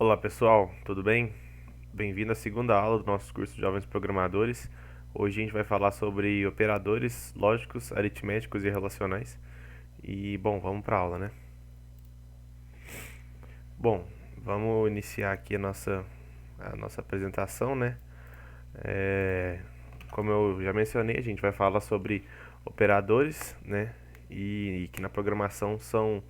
Olá pessoal, tudo bem? Bem-vindo à segunda aula do nosso curso de Jovens Programadores. Hoje a gente vai falar sobre operadores lógicos, aritméticos e relacionais. E, bom, vamos para a aula, né? Bom, vamos iniciar aqui a nossa apresentação, né? É, Como eu já mencionei, a gente vai falar sobre operadores, né? E que na programação são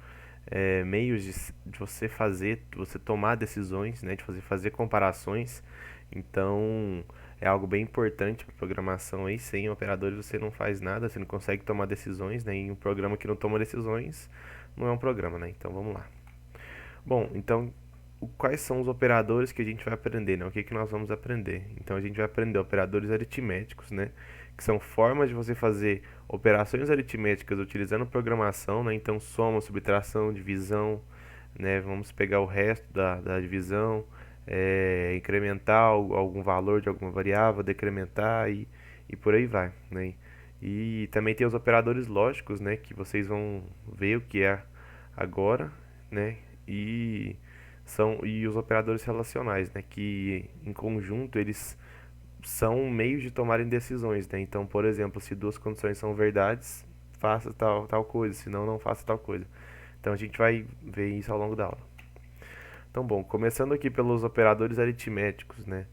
meios de você tomar decisões, né? De fazer comparações. Então, é algo bem importante para programação aí. Sem operadores você não faz nada, você não consegue tomar decisões, né? E um programa que não toma decisões não é um programa, né? Então, vamos lá. Bom, então, quais são os operadores que a gente vai aprender, né? O que que nós vamos aprender? Então, a gente vai aprender operadores aritméticos, né? Que são formas de você fazer operações aritméticas utilizando programação, né? Então, soma, subtração, divisão, né? Vamos pegar o resto da divisão, incrementar algum valor de alguma variável, decrementar e por aí vai, né? E também tem os operadores lógicos, né? Que vocês vão ver o que é agora, né? E e os operadores relacionais, né? Que em conjunto eles são meios de tomarem decisões, né? Então, por exemplo, se duas condições são verdades, faça tal coisa, senão não faça tal coisa. Então a gente vai ver isso ao longo da aula. Então, bom, começando aqui pelos operadores aritméticos, né?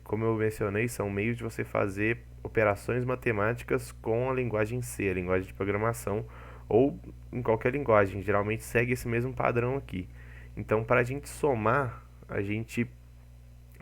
Como eu mencionei, são meios de você fazer operações matemáticas com a linguagem C, a linguagem de programação, ou em qualquer linguagem, geralmente segue esse mesmo padrão aqui. Então, para a gente somar, a gente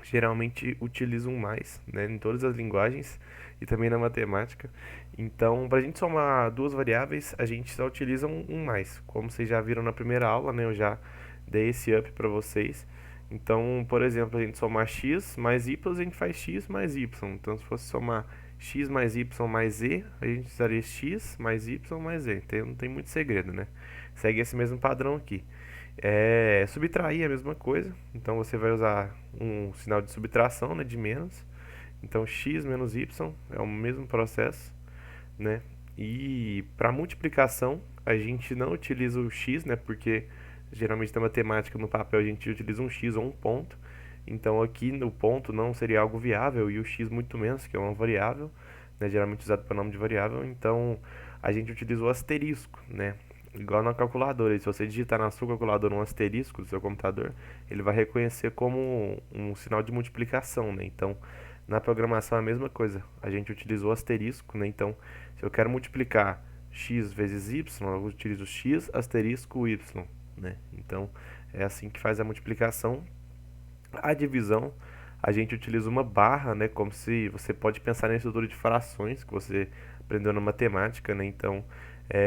geralmente utiliza um mais, né, em todas as linguagens e também na matemática. Então, para a gente somar duas variáveis, a gente só utiliza um mais. Como vocês já viram na primeira aula, né, eu já dei esse up para vocês. Então, por exemplo, a gente somar x mais y, a gente faz x mais y. Então, se fosse somar x mais y mais z, a gente usaria x mais y mais z. Então, não tem muito segredo, né? Segue esse mesmo padrão aqui. Subtrair é a mesma coisa, então você vai usar um sinal de subtração, né, de menos. Então x menos y é o mesmo processo, né? E para multiplicação a gente não utiliza o x, né, porque geralmente na matemática no papel a gente utiliza um x ou um ponto. Então aqui no ponto não seria algo viável e o x muito menos, que é uma variável, né, geralmente usado para nome de variável. Então a gente utiliza o asterisco, né? Igual na calculadora, e se você digitar na sua calculadora um asterisco do seu computador, ele vai reconhecer como um sinal de multiplicação, né? Então, na programação é a mesma coisa. A gente utiliza o asterisco, né? Então, se eu quero multiplicar x vezes y, eu utilizo x asterisco y, né? Então, é assim que faz a multiplicação. A divisão, a gente utiliza uma barra, né? Como se você pode pensar na estrutura de frações que você aprendeu na matemática, né? Então,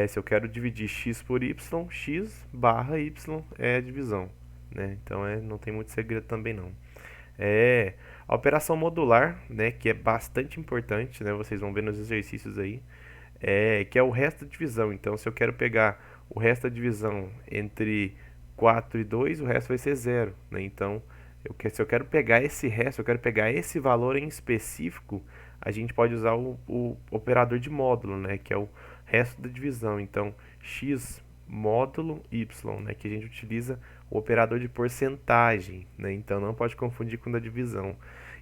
se eu quero dividir x por y, x barra y é a divisão, né? Então, não tem muito segredo também não. A operação modular, né? Que é bastante importante, né? Vocês vão ver nos exercícios aí, que é o resto da divisão. Então, se eu quero pegar o resto da divisão entre 4 e 2, o resto vai ser zero, né? Então, se eu quero pegar esse resto, eu quero pegar esse valor em específico, a gente pode usar o operador de módulo, né? Que é o resto da divisão. Então, x módulo y, né? Que a gente utiliza o operador de porcentagem, né? Então, não pode confundir com o da divisão.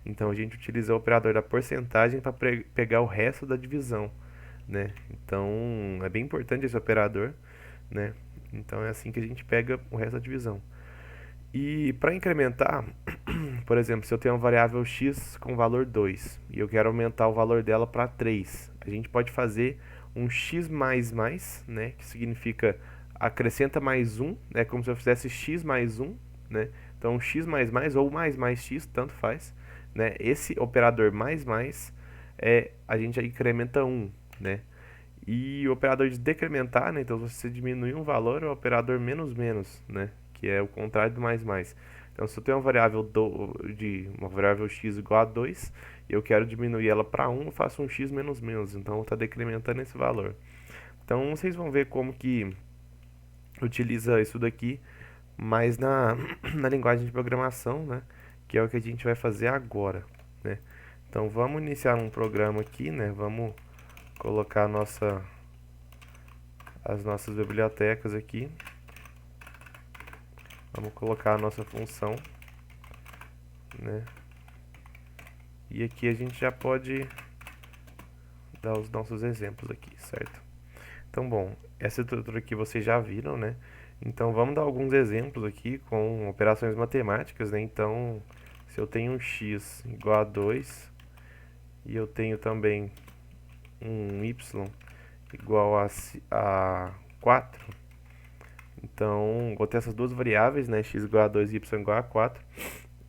Então, a gente utiliza o operador da porcentagem para pegar o resto da divisão, né? Então, é bem importante esse operador, né? Então, é assim que a gente pega o resto da divisão. E para incrementar, por exemplo, se eu tenho uma variável x com valor 2 e eu quero aumentar o valor dela para 3, a gente pode fazer um x mais mais, né, que significa acrescenta mais 1, né, como se eu fizesse x mais 1, né? Então, x mais ou mais x, tanto faz, né? Esse operador mais a gente incrementa 1, né? E o operador de decrementar, né? Então, se você diminuir um valor, é o operador menos menos, né? Que é o contrário do mais mais. Então, se eu tenho uma variável x igual a 2 e eu quero diminuir ela para 1, eu faço um x menos menos. Então, está decrementando esse valor. Então, vocês vão ver como que utiliza isso daqui, mas na linguagem de programação, né? Que é o que a gente vai fazer agora, né? Então, vamos iniciar um programa aqui, né? Vamos colocar as nossas bibliotecas aqui. Vamos colocar a nossa função, né? E aqui a gente já pode dar os nossos exemplos aqui, certo? Então, bom, essa estrutura aqui vocês já viram, né? Então, vamos dar alguns exemplos aqui com operações matemáticas, né? Então, se eu tenho um x igual a 2 e eu tenho também um y igual a 4, então, vou ter essas duas variáveis, né? X igual a 2 e y igual a 4.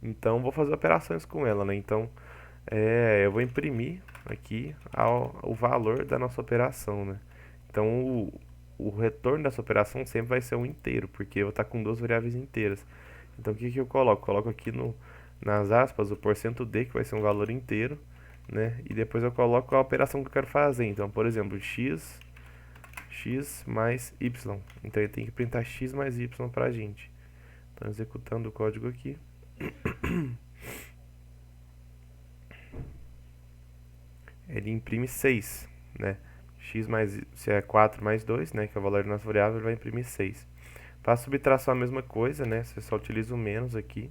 Então, vou fazer operações com ela, né? Então, eu vou imprimir aqui o valor da nossa operação, né? Então, o retorno dessa operação sempre vai ser um inteiro, porque eu vou estar com duas variáveis inteiras. Então, o que que eu coloco? Coloco aqui nas aspas o %d, que vai ser um valor inteiro, né? E depois eu coloco a operação que eu quero fazer. Então, por exemplo, x mais y. Então, ele tem que printar x mais y pra gente. Então, executando o código aqui. Ele imprime 6, né? Se é 4 mais 2, né, que é o valor da nossa variável, ele vai imprimir 6. Para subtração a mesma coisa, né? Você só utiliza o menos aqui.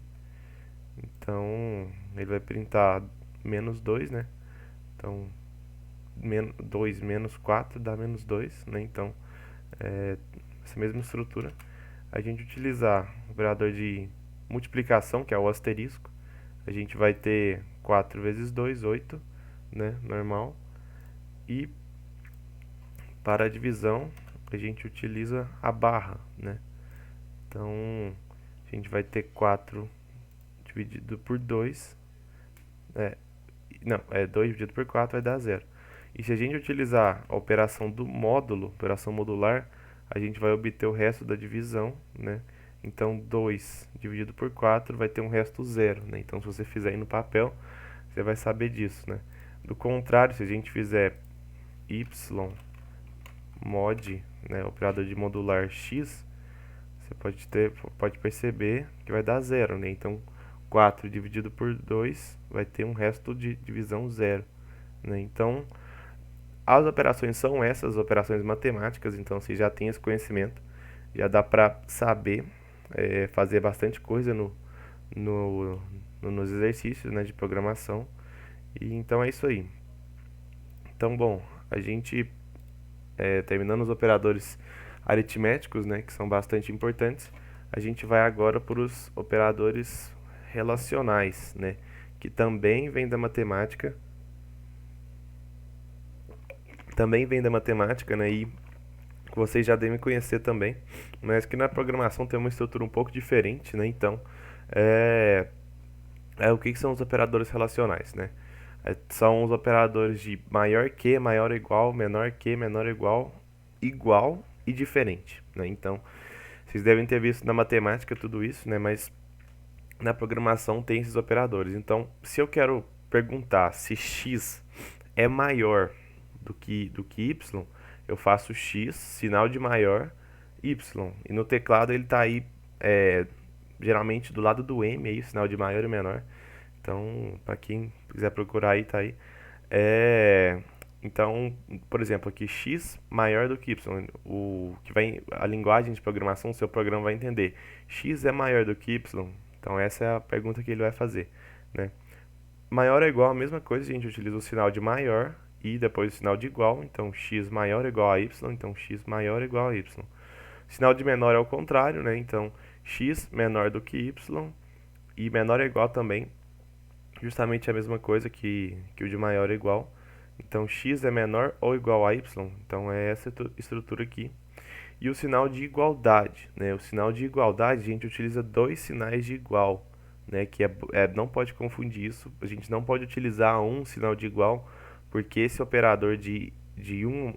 Então, ele vai printar menos 2, né? Então, 2 menos 4 dá menos 2, né? Então, essa mesma estrutura. A gente utilizar o operador de multiplicação, que é o asterisco. A gente vai ter 4 vezes 2, 8, né? Normal. E para a divisão, a gente utiliza a barra, né? Então, a gente vai ter 4 dividido por 2. Não, 2 dividido por 4 vai dar 0. E se a gente utilizar a operação do módulo, operação modular, a gente vai obter o resto da divisão, né? Então, 2 dividido por 4 vai ter um resto 0, né? Então, se você fizer aí no papel, você vai saber disso, né? Do contrário, se a gente fizer y mod, né, operador de modular x, você pode perceber que vai dar 0, né? Então, 4 dividido por 2 vai ter um resto de divisão 0, né? Então, as operações são essas operações matemáticas, então você já tem esse conhecimento, já dá para saber fazer bastante coisa nos exercícios, né, de programação. E então é isso aí. Então, bom, a gente terminando os operadores aritméticos, né, que são bastante importantes, a gente vai agora para os operadores relacionais, né, que também vem da matemática, né, e vocês já devem conhecer também, mas que na programação tem uma estrutura um pouco diferente, né, então, o que são os operadores relacionais, né? São os operadores de maior que, maior ou igual, menor que, menor ou igual, igual e diferente, né? Então, vocês devem ter visto na matemática tudo isso, né? Mas na programação tem esses operadores. Então, se eu quero perguntar se x é maior do que y, eu faço x, sinal de maior, y. E no teclado ele está aí, geralmente do lado do M, aí, o sinal de maior e menor. Então, para quem quiser procurar aí, tá aí. Então, por exemplo, aqui x maior do que y, a linguagem de programação, o seu programa vai entender. X é maior do que y? Então essa é a pergunta que ele vai fazer, né? Maior ou igual, a mesma coisa, a gente utiliza o sinal de maior e depois o sinal de igual, então x maior ou igual a y, então x maior ou igual a y. Sinal de menor é o contrário, né? Então x menor do que y e menor ou igual também, justamente a mesma coisa que o de maior ou igual. Então x é menor ou igual a y, então é essa estrutura aqui. E o sinal de igualdade, né? O sinal de igualdade, a gente utiliza dois sinais de igual, né? Que não pode confundir isso. A gente não pode utilizar um sinal de igual, porque esse operador de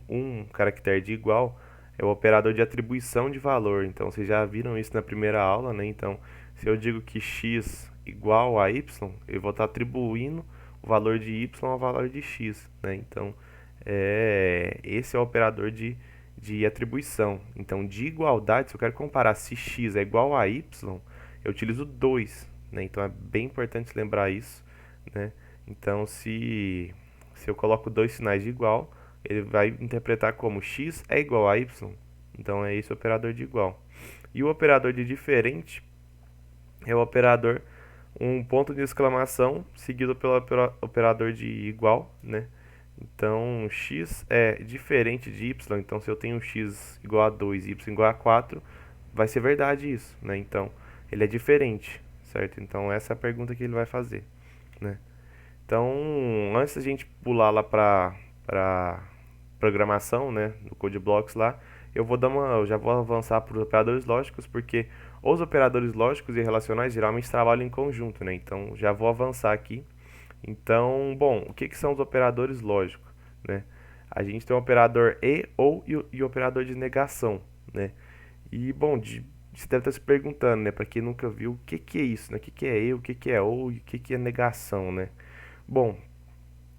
um caractere de igual é o operador de atribuição de valor. Então, vocês já viram isso na primeira aula, né? Então, se eu digo que x igual a y, eu vou estar atribuindo o valor de y ao valor de x, né? Então, esse é o operador de atribuição. Então, de igualdade, se eu quero comparar se x é igual a y, eu utilizo 2, né? Então, é bem importante lembrar isso, né? Então, se eu coloco dois sinais de igual, ele vai interpretar como x é igual a y. Então, é esse o operador de igual. E o operador de diferente, é o operador, um ponto de exclamação seguido pelo operador de igual, né? Então, x é diferente de y, então se eu tenho x igual a 2 e y igual a 4, vai ser verdade isso, né? Então, ele é diferente, certo? Então, essa é a pergunta que ele vai fazer, né? Então, antes da gente pular lá para programação, né, no Code Blocks lá, eu já vou avançar para os operadores lógicos, porque os operadores lógicos e relacionais geralmente trabalham em conjunto, né? Então, já vou avançar aqui. Então, bom, o que que são os operadores lógicos, né? A gente tem o operador e, ou e o operador de negação, né? E, bom, você deve estar se perguntando, né, para quem nunca viu, o que que é isso, né? O que que é e, o que que é ou e o que que é negação, né? Bom,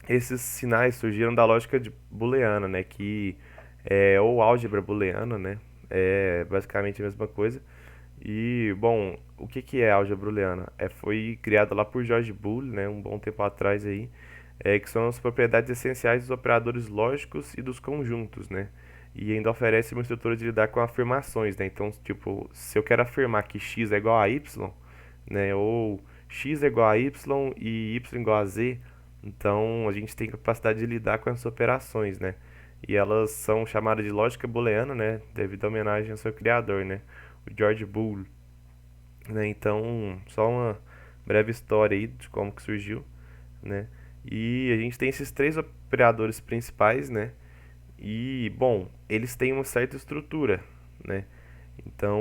esses sinais surgiram da lógica de booleana, né, que é ou álgebra booleana, né? É basicamente a mesma coisa. E, bom, o que que é álgebra booleana? Foi criada lá por George Boole, né, um bom tempo atrás aí, que são as propriedades essenciais dos operadores lógicos e dos conjuntos, né? E ainda oferece uma estrutura de lidar com afirmações, né? Então, tipo, se eu quero afirmar que x é igual a y, né, ou x é igual a y e y igual a z, então a gente tem capacidade de lidar com essas operações, né? E elas são chamadas de lógica booleana, né, devido à homenagem ao seu criador, né, o George Boole, né? Então, só uma breve história aí de como que surgiu, né? E a gente tem esses três operadores principais, né? E, bom, eles têm uma certa estrutura, né? Então,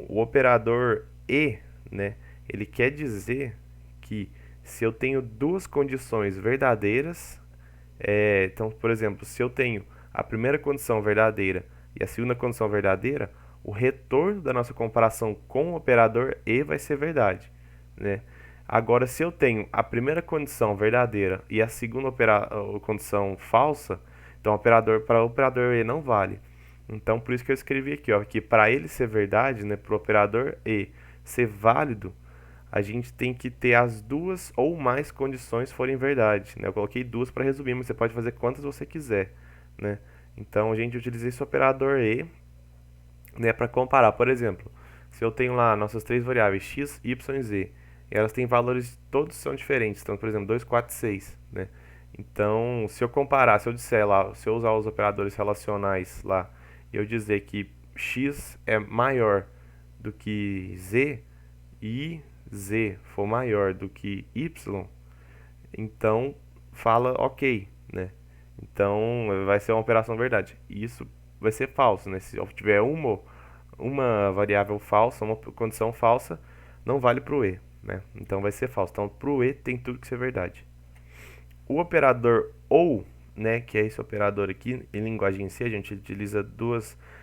o operador e, né, ele quer dizer que se eu tenho duas condições verdadeiras, então, por exemplo, se eu tenho a primeira condição verdadeira e a segunda condição verdadeira, o retorno da nossa comparação com o operador e vai ser verdade, né? Agora, se eu tenho a primeira condição verdadeira e a segunda condição falsa, então para o operador e não vale. Então, por isso que eu escrevi aqui, ó, que para ele ser verdade, né, para o operador e ser válido, a gente tem que ter as duas ou mais condições forem verdade, né? Eu coloquei duas para resumir, mas você pode fazer quantas você quiser, né? Então, a gente utiliza esse operador e, né, para comparar. Por exemplo, se eu tenho lá nossas três variáveis x, y e z, e elas têm valores, todos são diferentes. Então, por exemplo, 2, 4, 6, né? Então, se eu comparar, se eu disser lá, se eu usar os operadores relacionais lá, e eu dizer que x é maior do que z e z for maior do que y, então fala ok, né? Então vai ser uma operação verdade. E isso vai ser falso, né? Se eu tiver uma variável falsa, uma condição falsa, não vale para o e, né? Então vai ser falso. Então para o e tem tudo que ser verdade. O operador ou, né, que é esse operador aqui, em linguagem em C, a gente utiliza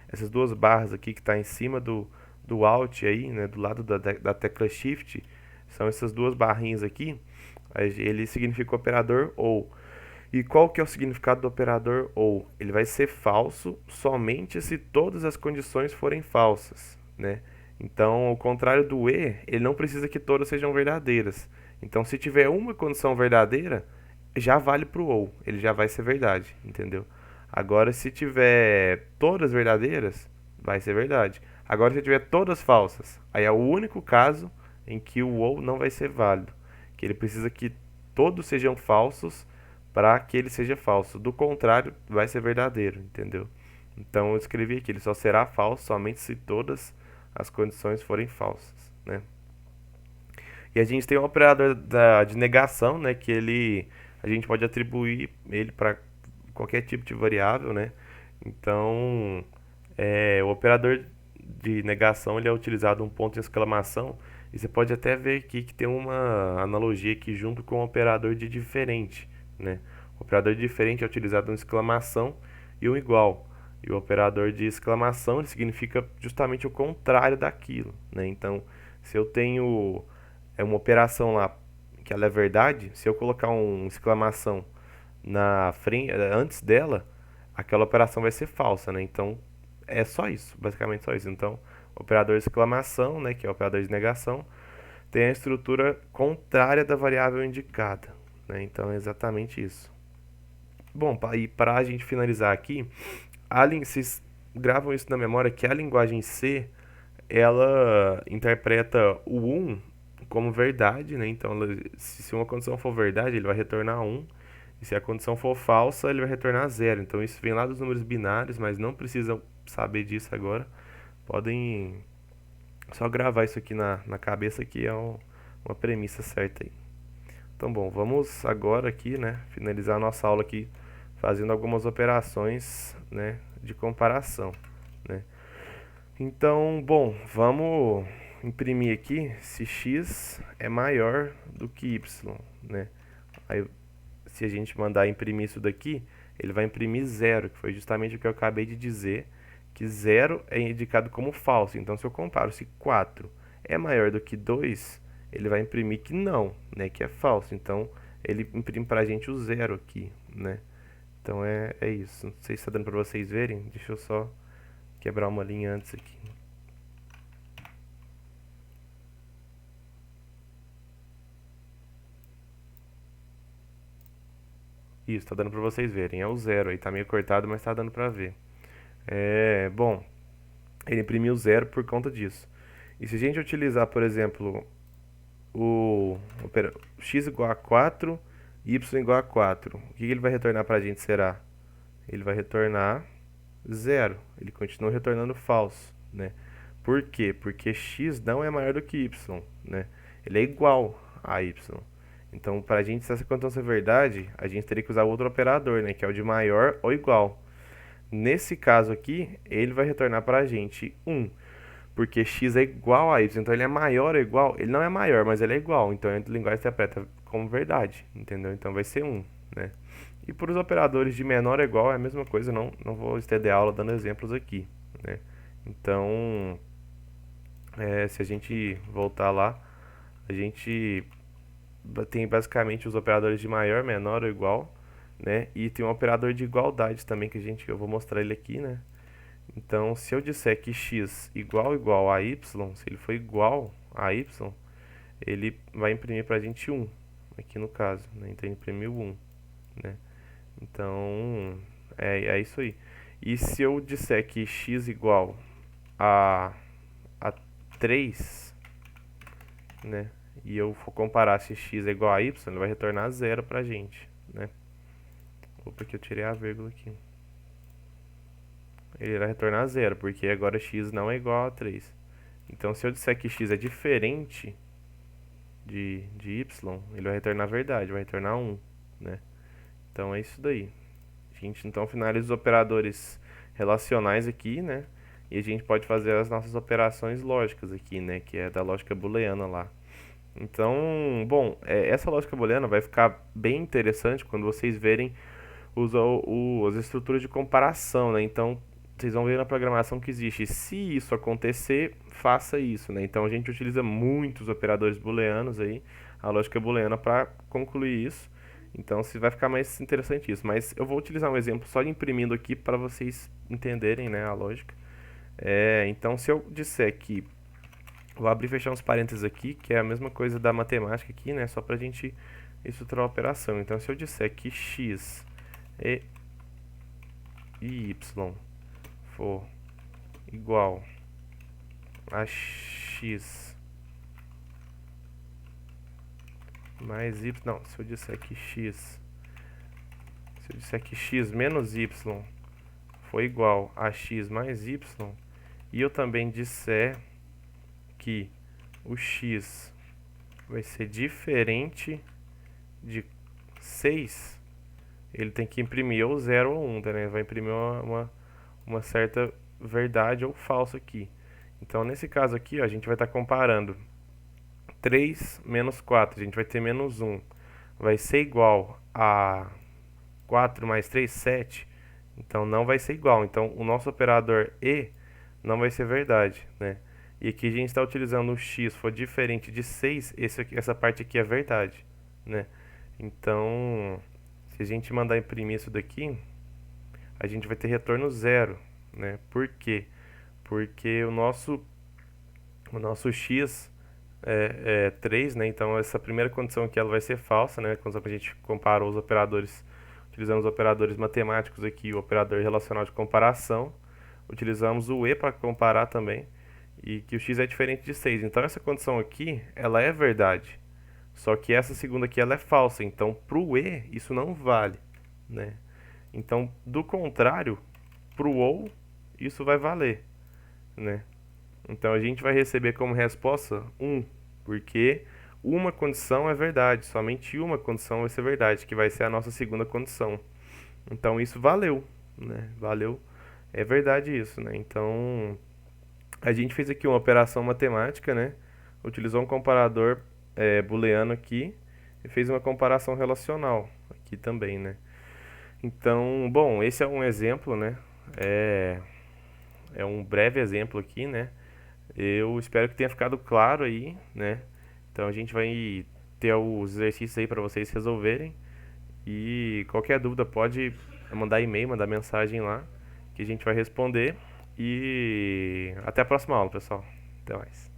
essas duas barras aqui que está em cima do Alt aí, né, do lado da tecla Shift, são essas duas barrinhas aqui, ele significa operador ou. E qual que é o significado do operador ou? Ele vai ser falso somente se todas as condições forem falsas, né? Então, ao contrário do e, ele não precisa que todas sejam verdadeiras. Então, se tiver uma condição verdadeira, já vale para o ou, ele já vai ser verdade, entendeu? Agora, se tiver todas verdadeiras, vai ser verdade. Agora, se tiver todas falsas, aí é o único caso em que o ou não vai ser válido, que ele precisa que todos sejam falsos para que ele seja falso. Do contrário, vai ser verdadeiro, entendeu? Então, eu escrevi aqui, ele só será falso somente se todas as condições forem falsas, né? E a gente tem um operador de negação, né, que a gente pode atribuir ele para qualquer tipo de variável, né? Então, o operador de negação ele é utilizado um ponto de exclamação e você pode até ver aqui que tem uma analogia aqui junto com o operador de diferente, né? O operador de diferente é utilizado uma exclamação e um igual. E o operador de exclamação ele significa justamente o contrário daquilo, né? Então, se eu tenho uma operação lá que ela é verdade, se eu colocar uma exclamação na frente, antes dela, aquela operação vai ser falsa, né? Então é só isso, basicamente só isso. Então, o operador de exclamação, né, que é o operador de negação, tem a estrutura contrária da variável indicada, né? Então é exatamente isso. Bom, e para a gente finalizar aqui, vocês gravam isso na memória que a linguagem C ela interpreta o 1 como verdade, né? Então, se uma condição for verdade, ele vai retornar 1. E se a condição for falsa, ele vai retornar 0. Então, isso vem lá dos números binários, mas não precisam saber disso agora. Podem só gravar isso aqui na cabeça, que é uma premissa certa aí. Então, bom, vamos agora aqui, né, finalizar a nossa aula aqui fazendo algumas operações, né, de comparação, né. Então, bom, vamos imprimir aqui se x é maior do que y, né. Aí, se a gente mandar imprimir isso daqui, ele vai imprimir 0, que foi justamente o que eu acabei de dizer, que 0 é indicado como falso. Então, se eu comparo se 4 é maior do que 2, ele vai imprimir que não, né, que é falso. Então, ele imprime para a gente o 0 aqui, né. Então, é isso. Não sei se está dando para vocês verem. Deixa eu só quebrar uma linha antes aqui. Isso, tá dando para vocês verem. É o 0 aí, tá meio cortado, mas tá dando para ver. Bom, ele imprimiu 0 por conta disso. E se a gente utilizar, por exemplo, x igual a 4, y igual a 4, o que ele vai retornar para a gente será? Ele vai retornar 0. Ele continua retornando falso, né? Por quê? Porque x não é maior do que y, né? Ele é igual a y. Então, para a gente, se essa condição ser verdade, a gente teria que usar outro operador, né? Que é o de maior ou igual. Nesse caso aqui, ele vai retornar para a gente 1, porque x é igual a y, então ele é maior ou igual? Ele não é maior, mas ele é igual, então a linguagem interpreta como verdade, entendeu? Então vai ser 1, né? E para os operadores de menor ou igual é a mesma coisa, não vou estender a aula dando exemplos aqui, né? Então, se a gente voltar lá, a gente tem basicamente os operadores de maior, menor ou igual, né? E tem um operador de igualdade também que eu vou mostrar ele aqui, né? Então, se eu disser que x igual a y, se ele for igual a y, ele vai imprimir para a gente 1, aqui no caso, né? Então, ele imprimiu 1, né? Então, é isso aí. E se eu disser que x igual a 3, né? E eu for comparar se x é igual a y, ele vai retornar 0 para a gente, né? Opa, que eu tirei a vírgula aqui. Ele vai retornar 0, porque agora x não é igual a 3. Então, se eu disser que x é diferente de y, ele vai retornar a verdade, vai retornar 1, né? Então, é isso daí. A gente, então, finaliza os operadores relacionais aqui, né? E a gente pode fazer as nossas operações lógicas aqui, né? Que é da lógica booleana lá. Então, bom, essa lógica booleana vai ficar bem interessante quando vocês verem as estruturas de comparação, né? Então, vocês vão ver na programação que existe. Se isso acontecer, faça isso, né? Então, a gente utiliza muitos operadores booleanos aí, a lógica booleana, para concluir isso. Então, se vai ficar mais interessante isso. Mas eu vou utilizar um exemplo só de imprimindo aqui para vocês entenderem, né, a lógica. Então, se eu disser que... Vou abrir e fechar uns parênteses aqui, que é a mesma coisa da matemática aqui, né? Só para a gente estruturar a operação. Então, se eu disser que x e y for igual a x mais y, não, se eu disser que x menos y for igual a x mais y, e eu também disser que o x vai ser diferente de 6, ele tem que imprimir ou 0 ou 1, né? Vai imprimir uma certa verdade ou falso aqui. Então, nesse caso aqui, ó, a gente vai estar comparando 3 menos 4, a gente vai ter menos 1. Vai ser igual a 4 mais 3, 7. Então, não vai ser igual. Então, o nosso operador e não vai ser verdade, né? E aqui a gente está utilizando o x for diferente de 6, essa parte aqui é verdade, né? Então, se a gente mandar imprimir isso daqui, a gente vai ter retorno 0, né? Por quê? Porque o nosso x é 3, né? Então, essa primeira condição aqui ela vai ser falsa, né? Quando a gente comparou os operadores, utilizamos os operadores matemáticos aqui, o operador relacional de comparação, utilizamos o e para comparar também. e que o x é diferente de 6. Então essa condição aqui, ela é verdade. Só que essa segunda aqui, ela é falsa. Então, para o e, isso não vale, né? Então, do contrário, para o ou, isso vai valer, né? Então, a gente vai receber como resposta 1, porque uma condição é verdade, somente uma condição vai ser verdade, que vai ser a nossa segunda condição. Então, isso valeu, né? Valeu, é verdade isso, né? Então, a gente fez aqui uma operação matemática, né? Utilizou um comparador booleano aqui e fez uma comparação relacional aqui também, né? Então, bom, esse é um exemplo, né? É, é um breve exemplo aqui, né? Eu espero que tenha ficado claro aí, né? Então a gente vai ter os exercícios aí para vocês resolverem. E qualquer dúvida pode mandar e-mail, mandar mensagem lá, que a gente vai responder. E até a próxima aula, pessoal. Até mais.